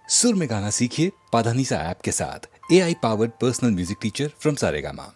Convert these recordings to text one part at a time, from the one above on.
सुर में गाना सीखिए पाधानीसा ऐप के साथ। AI powered personal music teacher from Saregama.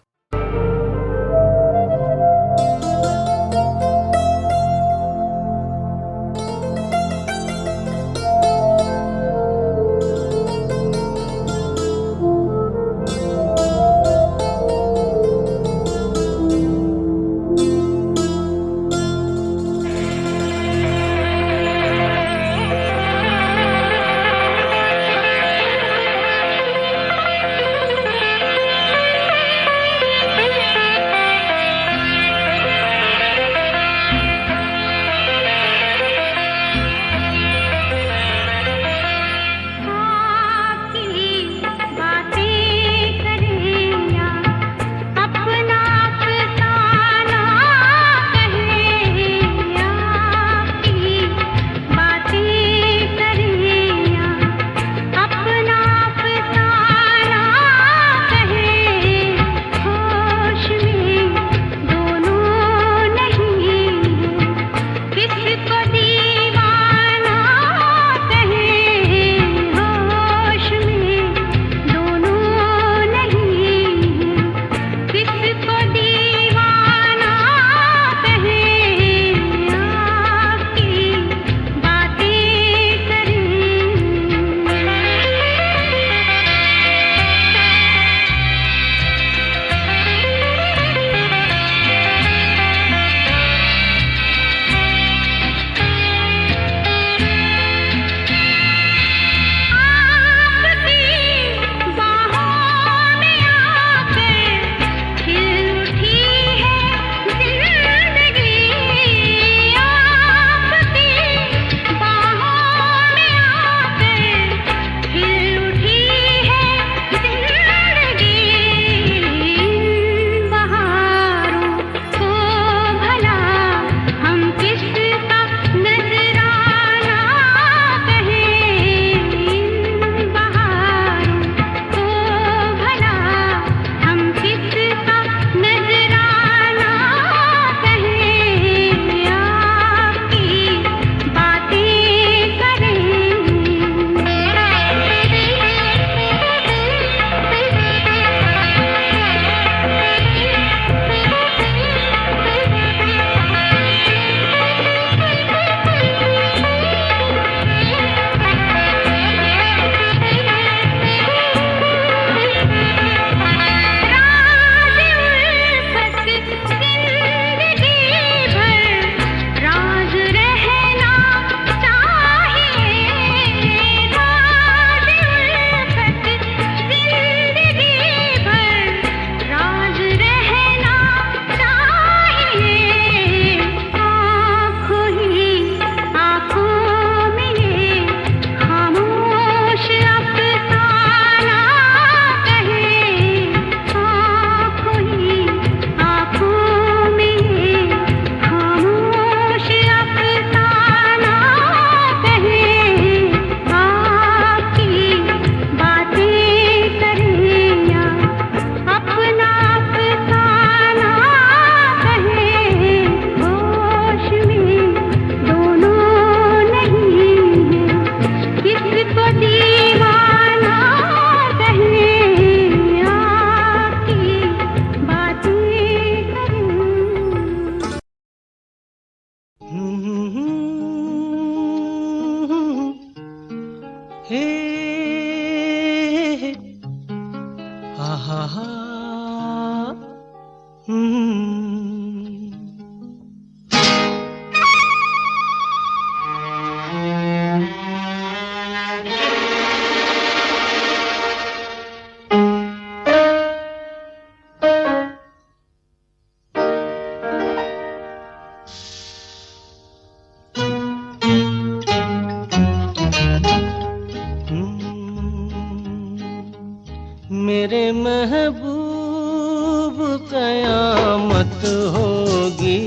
मेरे महबूब कयामत होगी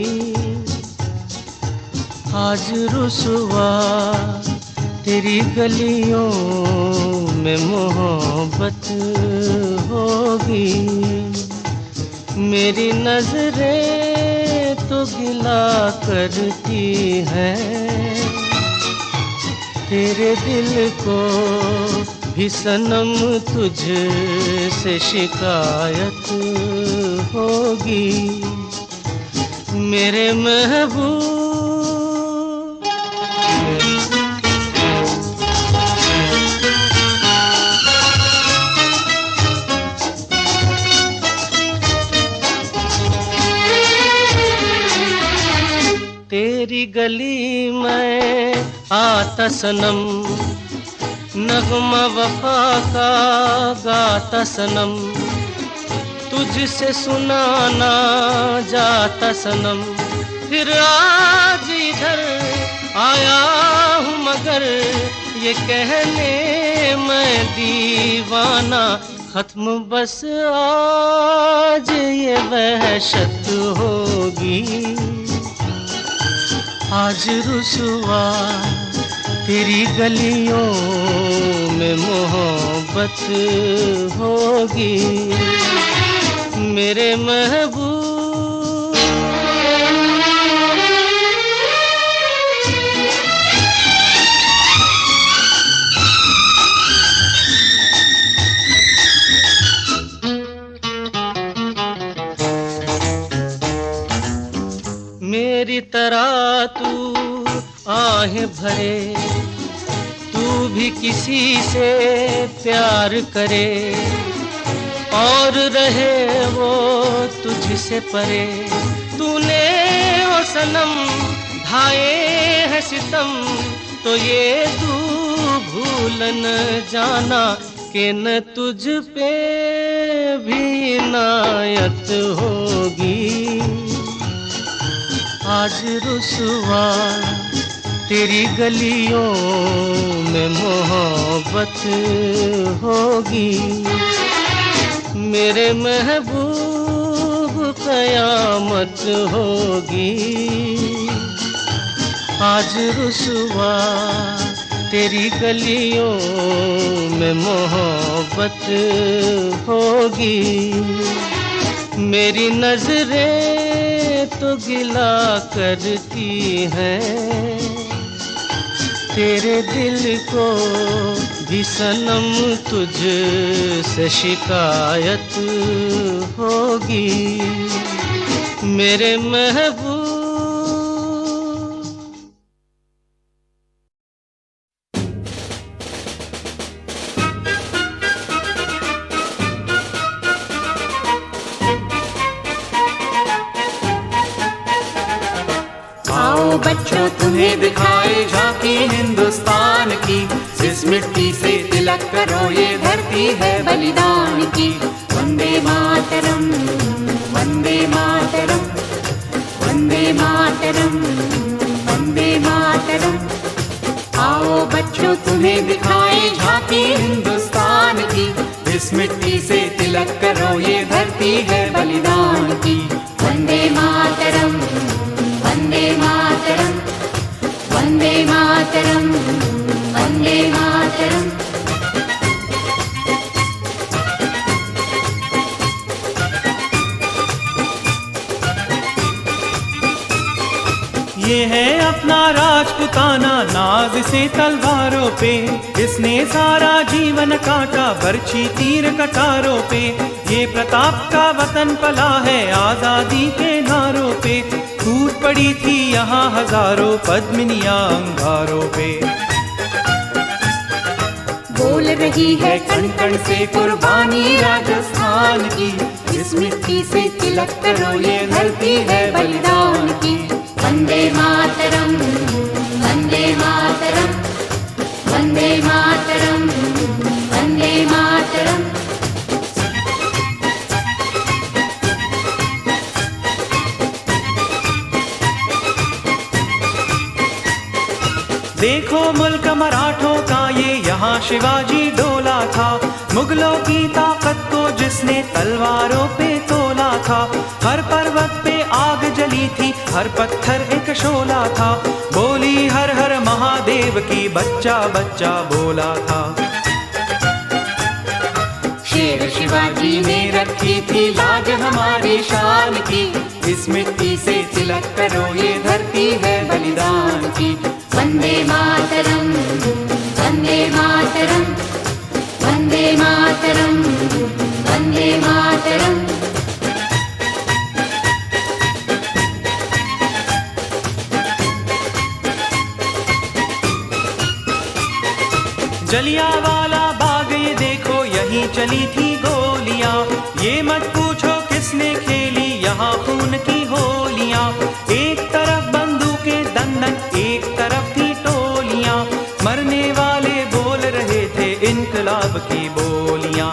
आज रुसवा तेरी गलियों में मोहब्बत होगी। मेरी नजरें तो गिला करती हैं तेरे दिल को भी सनम तुझसे शिकायत होगी मेरे महबूब। तेरी गली में आता सनम, नगमा वफा का गाता सनम, तुझसे सुनाना जाता सनम। फिर आज इधर आया हूँ मगर ये कहने मैं दीवाना, खत्म बस आज ये वहशत होगी। आज रुसवा तेरी गलियों में मोहब्बत होगी मेरे महबूब। मेरी तरह तू आहें भरे, तू भी किसी से प्यार करे और रहे वो तुझसे परे। तूने वो सनम ढाए है सितम, तो ये तू भूल न जाना कि न तुझ पे भी इनायत होगी। आज रुसवा तेरी गलियों में मोहब्बत होगी मेरे महबूब, कयामत होगी। आज रुसवा तेरी गलियों में मोहब्बत होगी। मेरी नजरें तो गिला करती हैं, तेरे दिल को भी सनम तुझसे शिकायत होगी मेरे महबूब। बच्चों तुम्हें दिखाए झांकी हिंदुस्तान की, इस मिट्टी से तिलक करो ये धरती है बलिदान की। वंदे मातरम, वंदे मातरम, वंदे मातरम, वंदे मातरम। आओ बच्चों तुम्हें दिखाए झांकी हिंदुस्तान की, इस मिट्टी से तिलक करो ये धरती है बलिदान की। वंदे मातरम, वंदे मातरम, वंदे मातरम, वंदे मातरम। ये है अपना राजपुताना, नाज से तलवारों पे इसने सारा जीवन काटा, बरछी तीर कटारों पे। ये प्रताप का वतन पला है आजादी के नारों पे, टूट पड़ी थी यहाँ हजारों पद्मिनियां अंगारों पे। बोल रही है कण कण से कुर्बानी राजस्थान की, इस मिट्टी से तिलक करो ये धरती है बलिदान की। वंदे मातरम, वंदे मातरम, वंदे मातरम, वंदे मातरम। देखो मुल्क मराठों का ये यहाँ शिवाजी डोला था, मुगलों की ताकत को जिसने तलवारों पे तोला था। हर पर्वत पे आग जली थी, हर पत्थर एक शोला था, बोली हर हर महादेव की बच्चा बच्चा बोला था। शेर शिवाजी ने रखी थी लाज हमारी शान की, इस मिट्टी से तिलक करो ये धरती है बलिदान की। वंदे मातरम, वंदे मातरम, जलियांवाला बाग ये देखो, यहीं चली थी गोलियां। ये मत पूछो किसने खेली यहाँ खून की होलियां। एक तरफ बंदूकें दंदन, एक तरफ थी टोलियां। मरने वाले बोल रहे थे इनकलाब की बोलियां।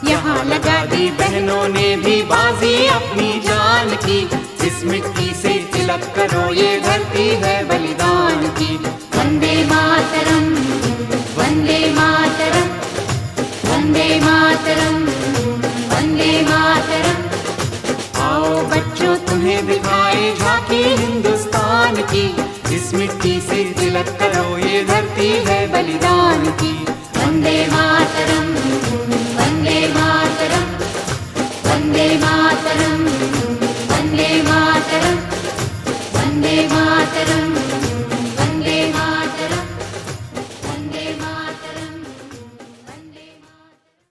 यहाँ लगा दी बहनों ने भी बाजी अपनी जान की। इस मिट्टी से तिलक करो, ये धरती है बलिदान की। वंदे मातरम, वंदे मातरम, वंदे मातरम, वंदे मातरम। आओ बच्चों तुम्हें दिखाए झांकी हिंदुस्तान की। इस मिट्टी से तिलक करो, ये धरती है बलिदान की। वंदे मातरम, वंदे मातरम, वंदे मातरम, वंदे मातरम, वंदे मातरम, वंदे मातरम, वंदे मातरम, वंदे मातरम।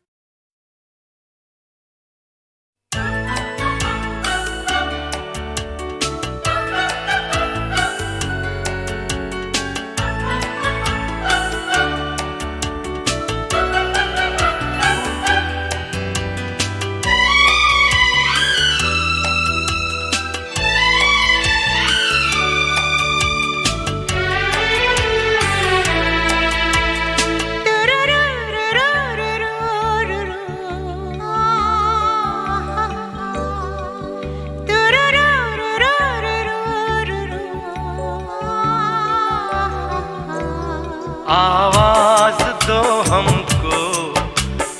आवाज दो हमको,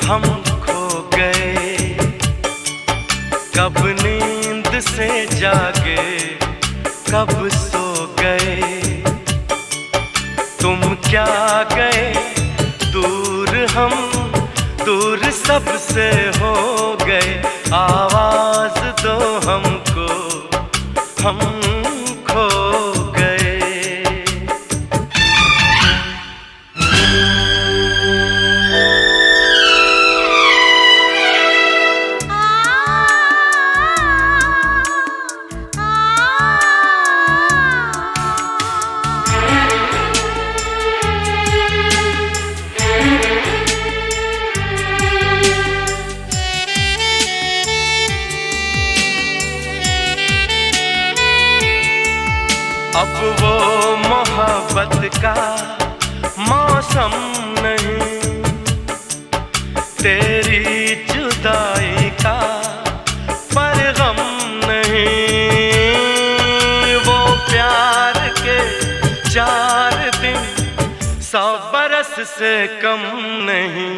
हम खो गए। कब नींद से जागे, कब सो गए। तुम क्या गए दूर, हम दूर सबसे हो गए। आवाज दो हमको, हम खो गए। अब वो मोहब्बत का मौसम नहीं, तेरी जुदाई का परगम नहीं। वो प्यार के 4 दिन 100 बरस से कम नहीं।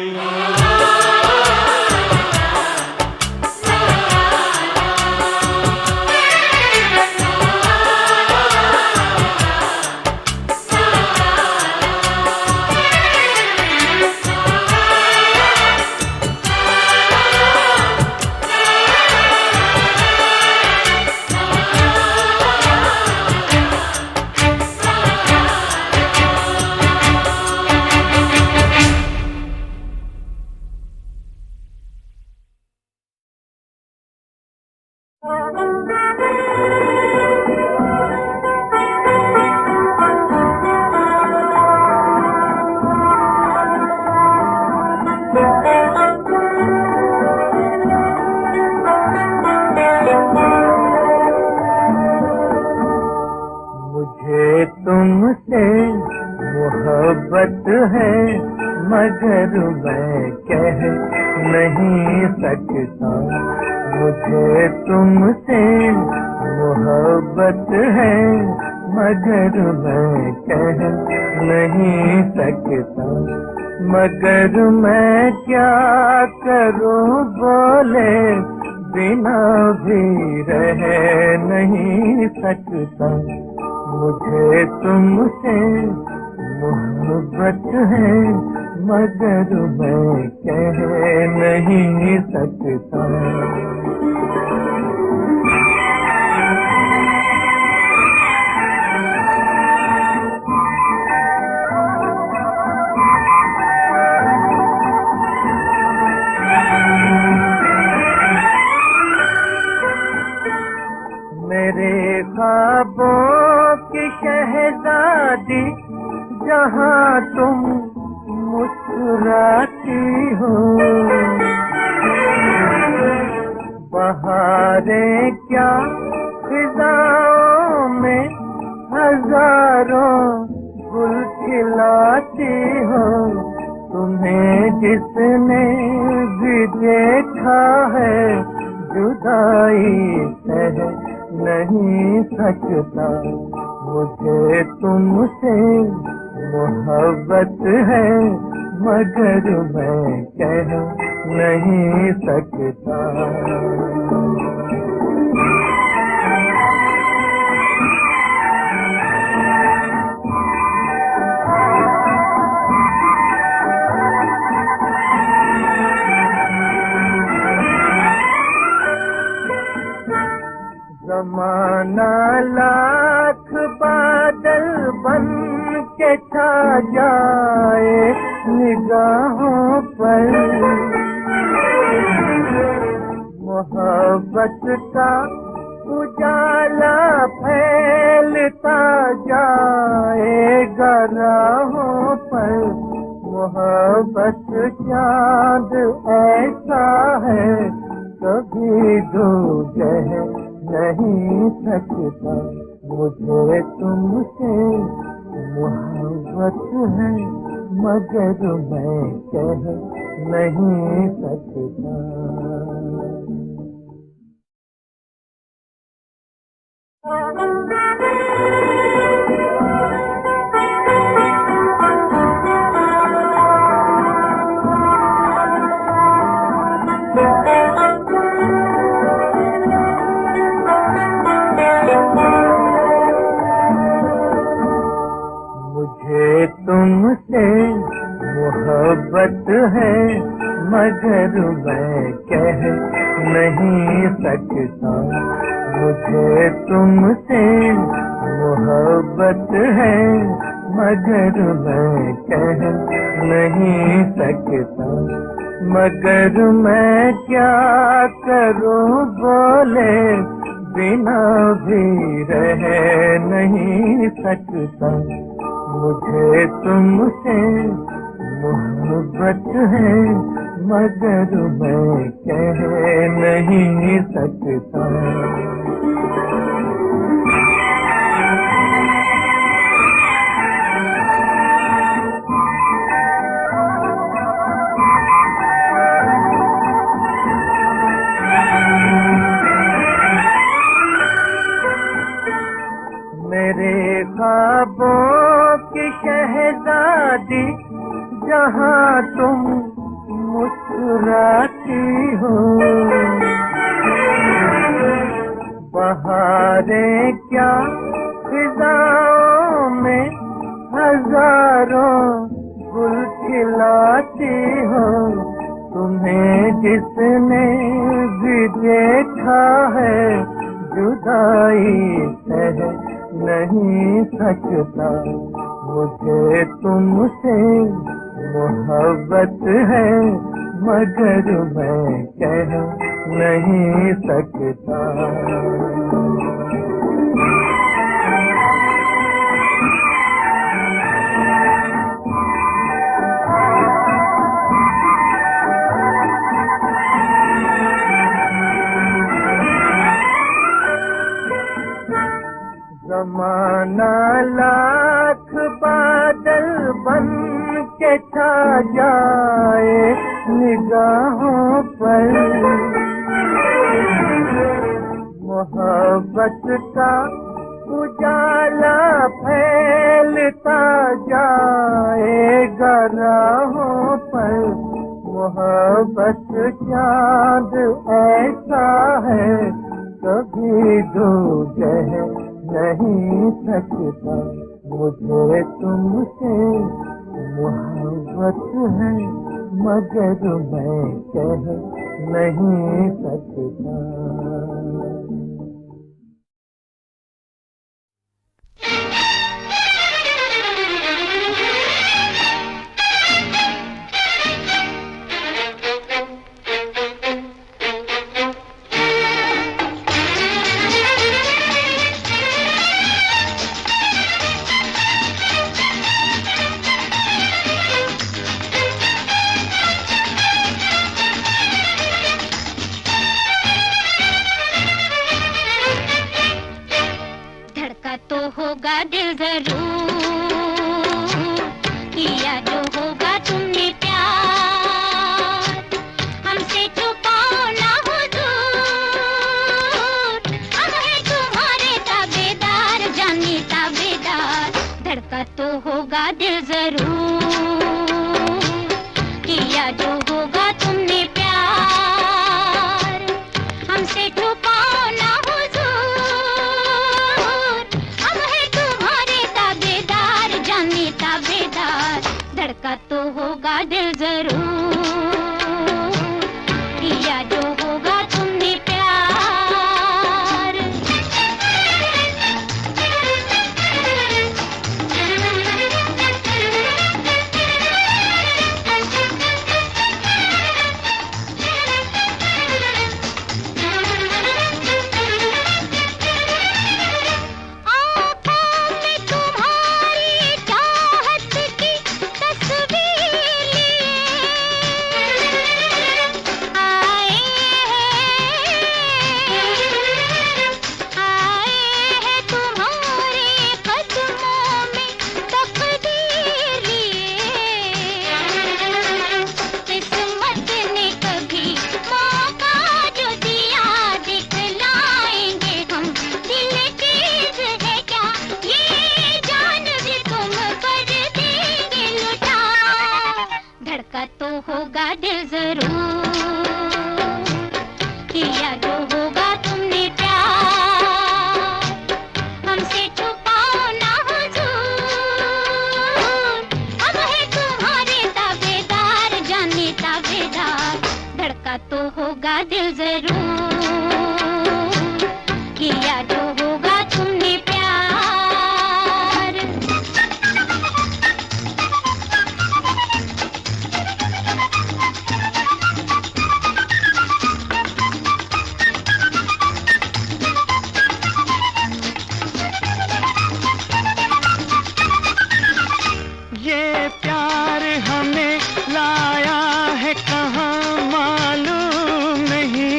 मुझे तुमसे मोहब्बत है, मगर मैं कह नहीं सकता। मुझे तुमसे मोहब्बत है, मगर मैं कह नहीं सकता। मगर मैं क्या करूं बोले बिना भी रह नहीं सकता। मुझे तुमसे मोहब्बत है, मगर मैं कह नहीं सकता। मेरे ख्वाबों की शहजादी जहाँ तुम मुस्कुराती हो। बहारें क्या फिजाओं में हजारों गुल खिलाती हो। तुम्हें जिसने भी देखा है जुदाई सह नहीं सकता। मुझे तुमसे मोहब्बत है मगर मैं कह नहीं सकता। ज़माना लाख बादल बन के छा जाए निगाहों पर। मोहब्बत का उजाला फैलता जाएगा राहों पर। मोहब्बत चाँद ऐसा है कभी दूजह नहीं सकता। मुझे तुमसे मोहब्बत है मगर मैं कह नहीं सकता। मुझे तुमसे मोहब्बत है मगर मैं कह नहीं सकता। मुझे तुमसे मोहब्बत है मगर मैं कह नहीं सकता। मगर मैं क्या करूं बोले बिना भी रह नहीं सकता। मुझे तुमसे मोहब्बत है मगर मैं कह नहीं सकता। मेरे ख्वाबों की शहजादी जहाँ तुम मुस्कुराती हो। बहारें क्या फिजाओं में हजारों गुल खिलाती हो। तुम्हें जिसने भी देखा है जुदाई सह नहीं सकता। मुझे तुमसे मोहब्बत है मगर मैं कह नहीं सकता। ज़माना लाख बादल बन के छा जाए निगाहों पर। मोहब्बत का उजाला फैलता जाएगा राहों पर। मोहब्बत चाँद ऐसा है कभी दूजह नहीं सकता। मुझे तुमसे मोहब्बत है मगर मैं कह नहीं सकता। होगा दिल जरूर, किया जो होगा तुमने प्यार, हमसे छुपाओ ना हुजूर, हम हैं तुम्हारे ताबेदार, जाने ताबेदार, धड़का तो होगा दिल जरूर, किया जो होगा तुमने प्यार, हमसे छुपाओ ना हुजूर, हम हैं तुम्हारे ताबेदार, जाने ताबेदार, धड़का तो होगा दिल जरूर, किया जो होगा तुमने प्यार। आँखों में तुम्हारी चाहत की तस्वीर लिए आए हैं तुम्हारे कदमों में तकदीर लिए, किस्मत ने कभी मौका जो दिया दिखलाएंगे हम, दिल चीज है क्या ये जान भी तुम कर देंगे लुटा, धड़का तो होगा दिल जरूर, किया जो होगा तुमने प्यार, हमसे छुपाओ ना हुजूर, हम हैं तुम्हारे ताबेदार, जाने ताबेदार, धड़का तो होगा दिल जरूर, किया जो होगा तुमने प्यार। ये प्यार हमें लाया है कहाँ मालूम नहीं,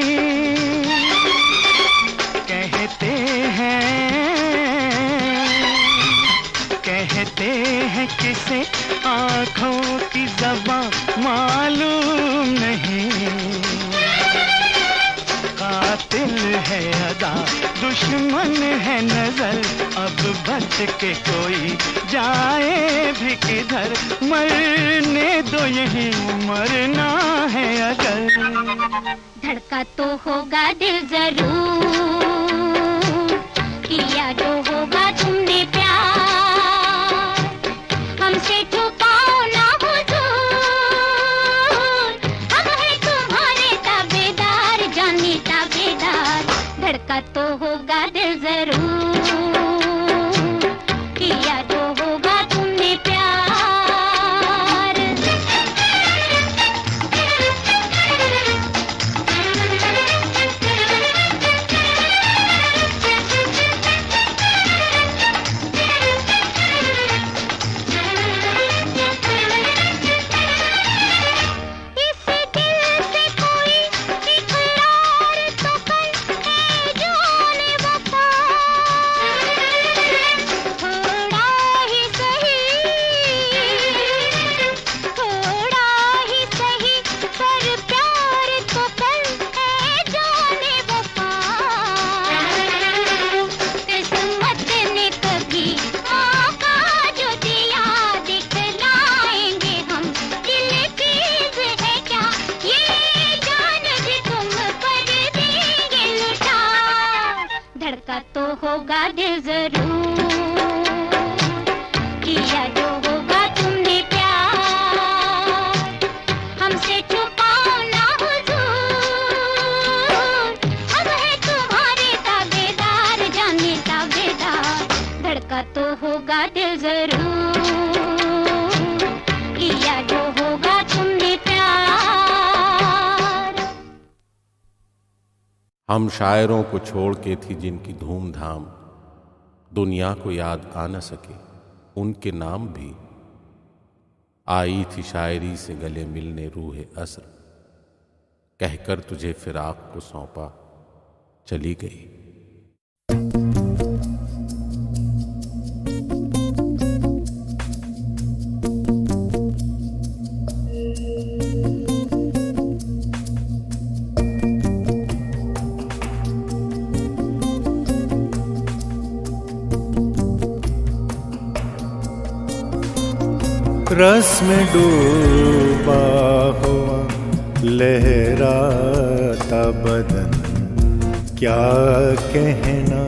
कहते हैं किसे आँखों की ज़बां मालूम नहीं, कातिल है अदा दुश्मन है नजर, अब बच के कोई जाए भी किधर, मरने दो यही मरना है अगर, धड़का तो होगा दिल जरूर, किया जो होगा तुमने प्यार, हमसे छुपाओ ना हुजूर, हम हैं तुम्हारे ताबेदार, जाने ताबेदार, धड़का तो होगा दिल जरूर, किया जो होगा तुमने प्यार। इस दिल से कोई इकरार तो कर है जाने वफा, थोड़ा ही सही पर प्यार तो कर है जाने वफा, किस्मत ने कभी मौका जो दिया दिखलाएंगे हम, दिल चीज है क्या ये जान भी तुम कर देंगे लुटा, धड़का तो होगा दिल जरूर, किया जो होगा तुमने प्यार, हमसे छुपाओ ना हुजूर, हम हैं तुम्हारे ताबेदार, जाने ताबेदार, धड़का तो होगा दिल जरूर, किया जो होगा तुमने प्यार। हम शायरों को छोड़ के थी जिनकी धूमधाम, दुनिया को याद आ न सके उनके नाम भी, आई थी शायरी से गले मिलने रूह असर, कहकर तुझे फिराक को सौंपा चली गई। रस में डूबा हुआ लहराता बदन, क्या कहना।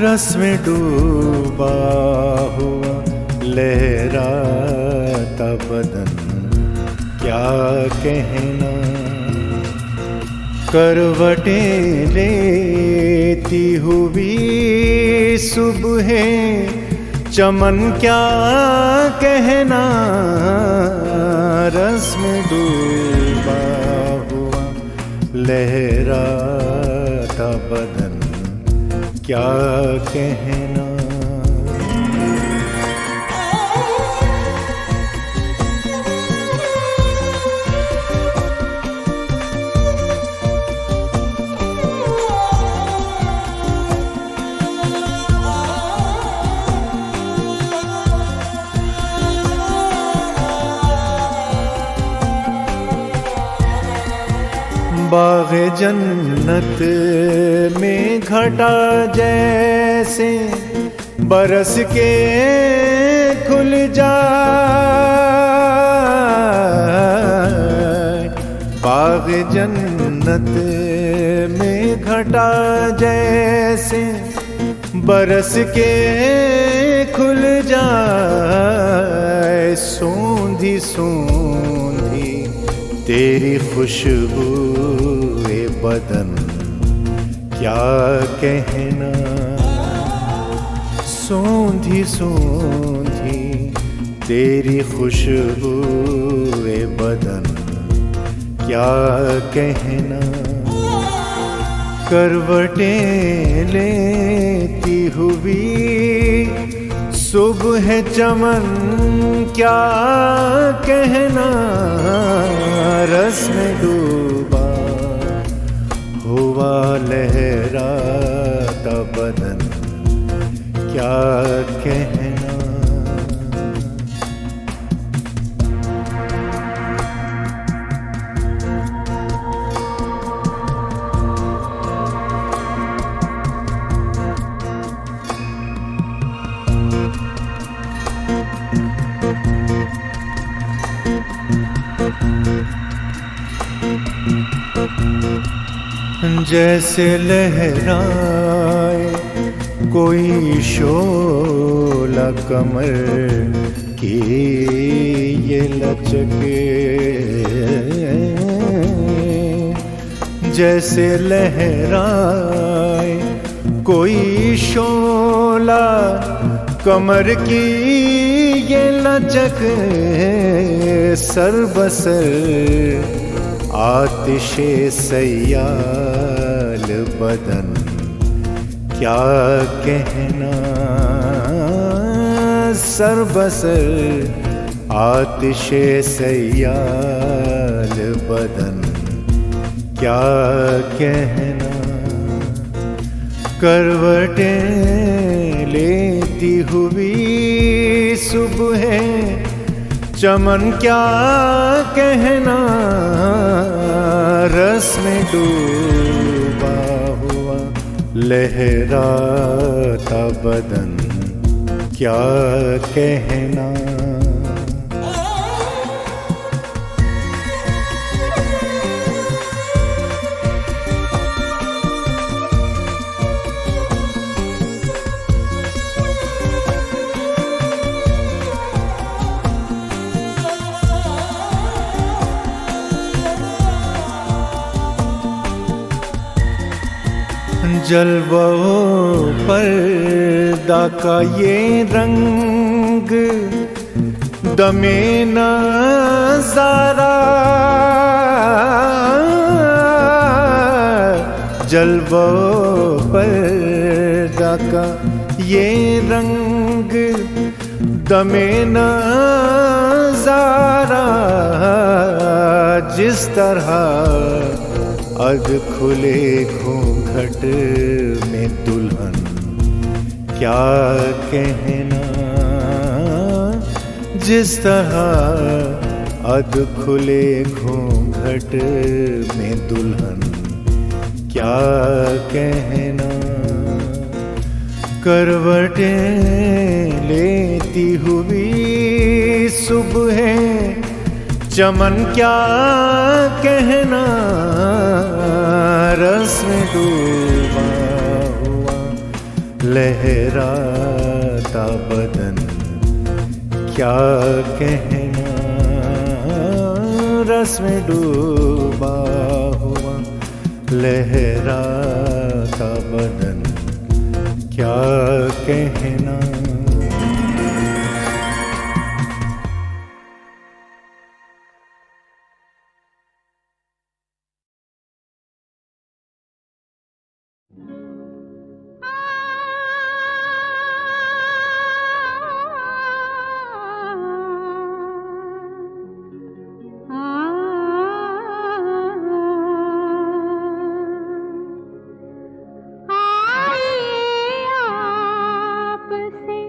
रस में डूबा हुआ लहराता बदन, क्या कहना। करवटें लेती हुई सुबह चमन, क्या कहना। रस में डूबा हुआ लहराता बदन, क्या कहना। बाग़ जन्नत में घटा जैसे बरस के खुल जाए। बाग़ जन्नत में घटा जैसे बरस के खुल जाए। सूंधी सूंधी तेरी खुशबू बदन, क्या कहना। सूंधी सूंधी तेरी खुशबू बदन, क्या कहना। करवटें लेती हुई सुबह चमन, क्या कहना। रस में डूबा हुआ लहराता बदन, क्या कहना। जैसे लहराए कोई शोला कमर की ये लचके। जैसे लहराए कोई शोला कमर की ये लचक। सर बसर आतिशे सयाल बदन, क्या कहना। सर बसर आतिशे सयाल बदन, क्या कहना। करवटें लेती हुई सुबह चमन, क्या कहना। रस में डूबा हुआ लहराता बदन, क्या कहना। जलवों पर्दा का ये रंग, दमे नज़ारा। जलवों पर्दा का ये रंग, दमे नज़ारा। जिस तरह अध खुले घूंघट में दुल्हन, क्या कहना। जिस तरह अध खुले घूंघट में दुल्हन, क्या कहना। करवटें लेती हुई सुबह चमन क्या कहना, रस में डूबा हुआ लहराता बदन क्या कहना, रस में डूबा हुआ लहराता बदन क्या कहना। आपसे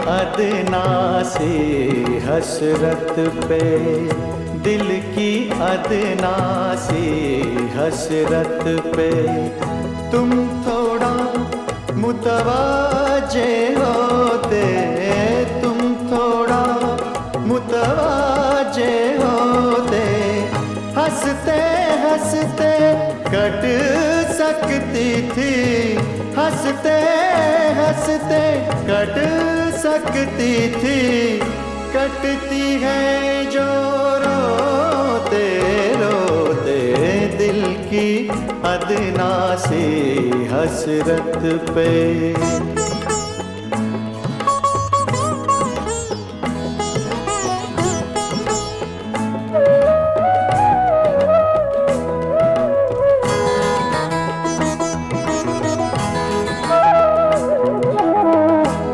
अदना सी हसरत पे, दिल की अदना सी हसरत पे तुम थोड़ा मुतवाजे होते, तुम थोड़ा मुतवाजे होते, हंसते हंसते कट सकती थी, हंसते हंसते कट सकती थी, कटती है जो रोते रोते दिल की अदना सी हसरत पे।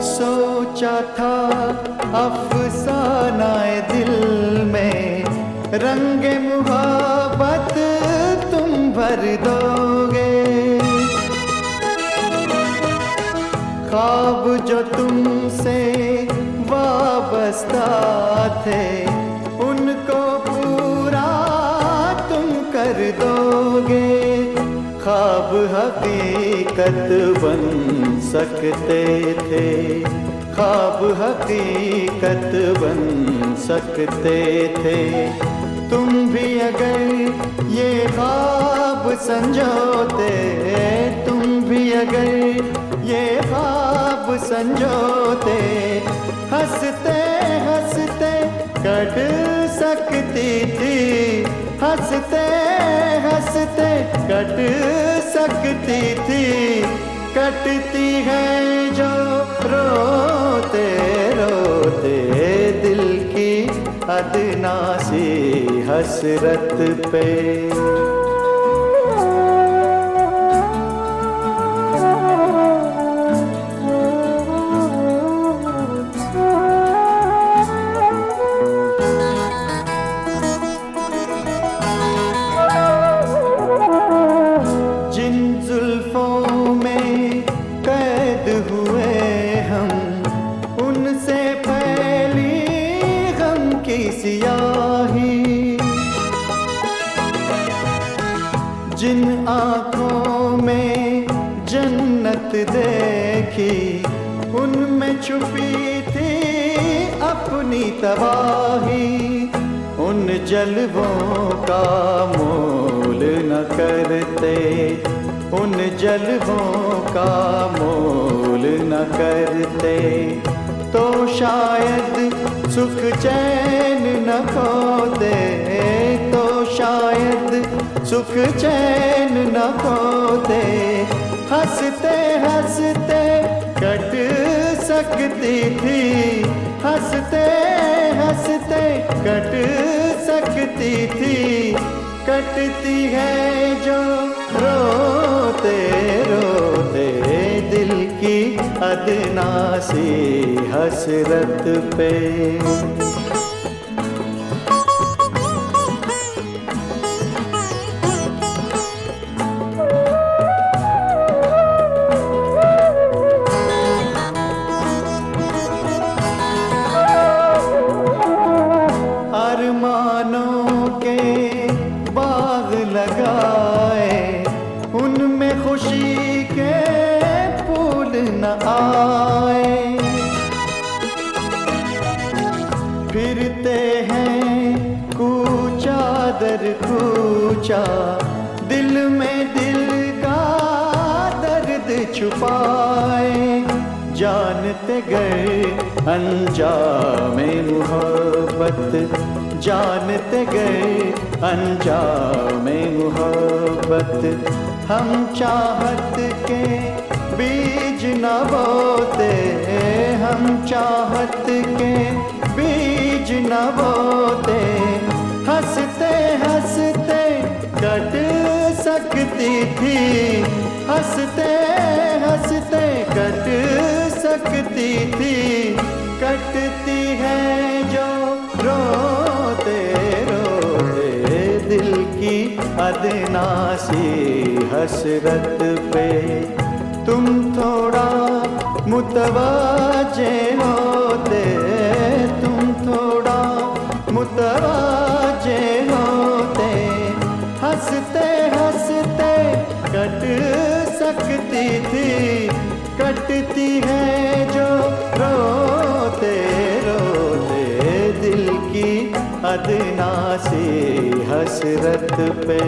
सोचा था अफसानाए दिल में रंग मुहब्बत तुम भर दोगे, ख्वाब जो तुमसे वाबस्ता थे उनको पूरा तुम कर दोगे, ख्वाब हकीकत बन सकते थे, ख्वाब हकीकत बन सकते थे, तुम भी अगर ये ख्वाब संजोते, तुम भी अगर ये ख्वाब संजोते, हंसते हंसते कट सकती थी, हंसते हंसते कट सकती थी, कटती है जो रोते रोते दिल की अदना सी हसरत पे। जिन जुल्फों में कैद हुए हम, उनसे फैली गम की सियाही, जिन आँखों में जन्नत देखी उनमें छुपी थी अपनी तबाही, उन जलवों का मोल न करते, उन जलवों का मोल न करते, तो शायद सुख चैन न खोते, तो शायद सुख चैन न खोते, हंसते हंसते कट सकती थी, हंसते हंसते कट सकती थी, कटती है जो रोते रोते दिल की अदना सी हसरत पे। अरमानों के बाग लगाए, उनमें खुशी के फूल न आए, फिरते हैं कूचा दर कूचा, दिल में दिल का दर्द छुपाए, जानते गए अंजामे मोहब्बत, जानते गए अंजामे मोहब्बत, हम चाहत के बीज न बोते, हम चाहत के बीज न बोते, हंसते हंसते कट सकती थी, हंसते हंसते कट सकती थी, कटती है जो रोते रोते दिल की अदना सी हसरत पे, तुम थोड़ा मुतवाजे होते तुम थोड़ा मुतवाजे होते, हंसते हंसते कट सकती थी, कटती है जो रोते रोते दिल की अदना सी हसरत पे।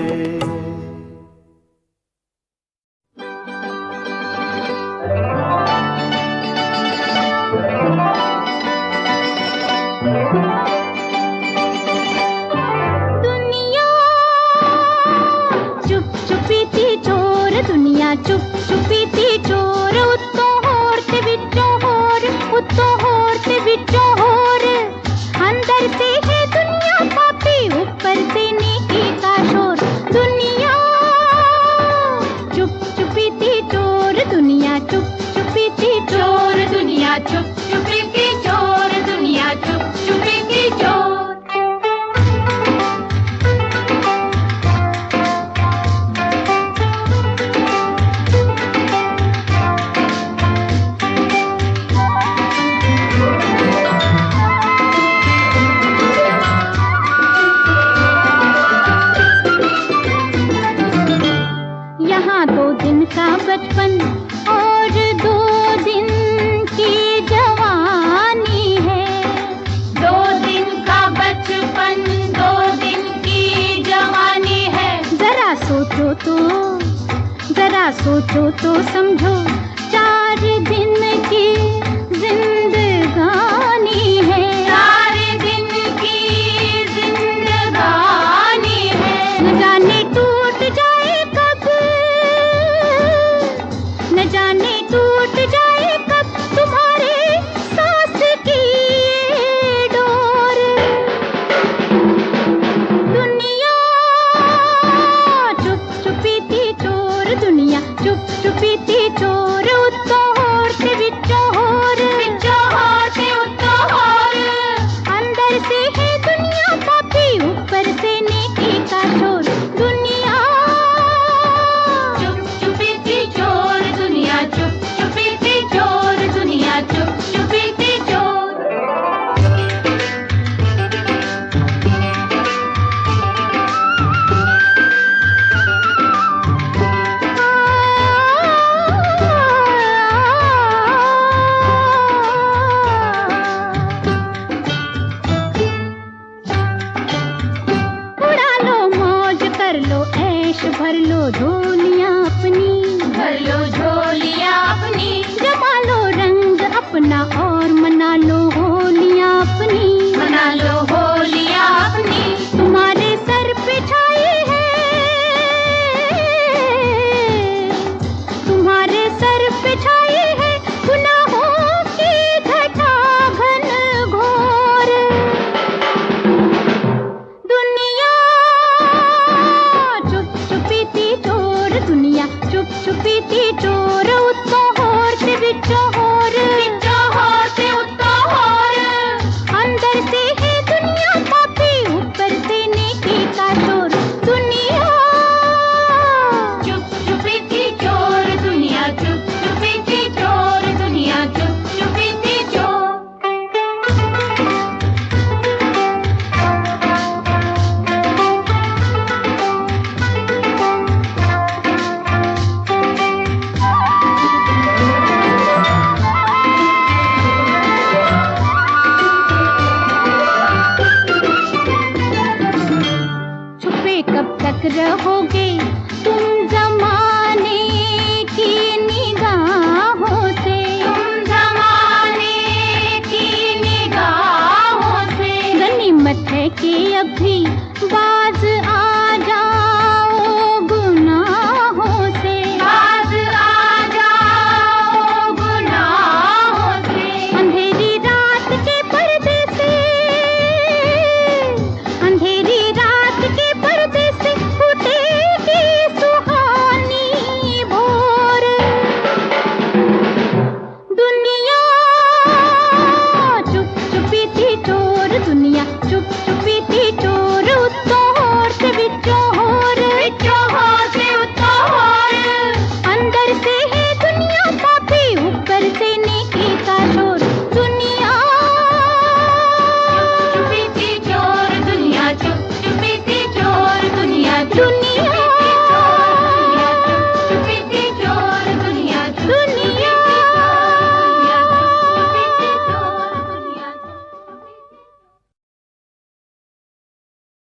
दुनिया चुप चुपी थी चोर, उत्तों होर ते विचों होर, उत्तों होर ते विचों होर। अंदर से है दुनिया पापी, ऊपर से नेकी का शोर। दुनिया चुप चुपी थी चोर, दुनिया चुप चुपी थी चोर, दुनिया चुप चुपी थी चोर, दुनिया चुप चुपी थी चोर। का बचपन और 2 दिन की जवानी है, 2 दिन का बचपन 2 दिन की जवानी है। जरा सोचो तो समझो, 4 दिन की जिंदगानी है, 4 दिन की जिंदगानी है। न जाने टूट जाए कब, न जाने टूट जाए कब तुम्हारे सांस की ये डोर। दुनिया चुप चुपी थी चोर, दुनिया चुप चुपी थी चोर, उत्तों होर ते विचों होर, विचों होर ते उत्तों होर। अंदर से है दुनिया पापी, ऊपर से नेकी का शोर। दुनिया चुप चुपी थी चोर, दुनिया चुप चुपी थी चोर, दुनिया चुप चुपी थी चोर। उड़ा लो मौज कर लो ऐश भर लो झोलियां अपनी, भर लो झोलियां अपनी। जमा लो रंग अपना और मना लो होलियां अपनी, मना लो होलियां अपनी। तुम्हारे सर पे छाई है, तुम्हारे सर पे छाई है गुनाहों की घटा घन घोर। दुनिया चुप चुपी थी चोर, दुनिया चुप चुपी थी चोर, उत्तों होर ते विचों होर, विचों होर ते उत्तों होर। अंदर से है दुनिया पापी, ऊपर से नेकी का शोर। दुनिया चुप चुपी थी चोर, दुनिया चुप चुपी थी चोर, दुनिया चुप चुपी थी चोर। दुनिया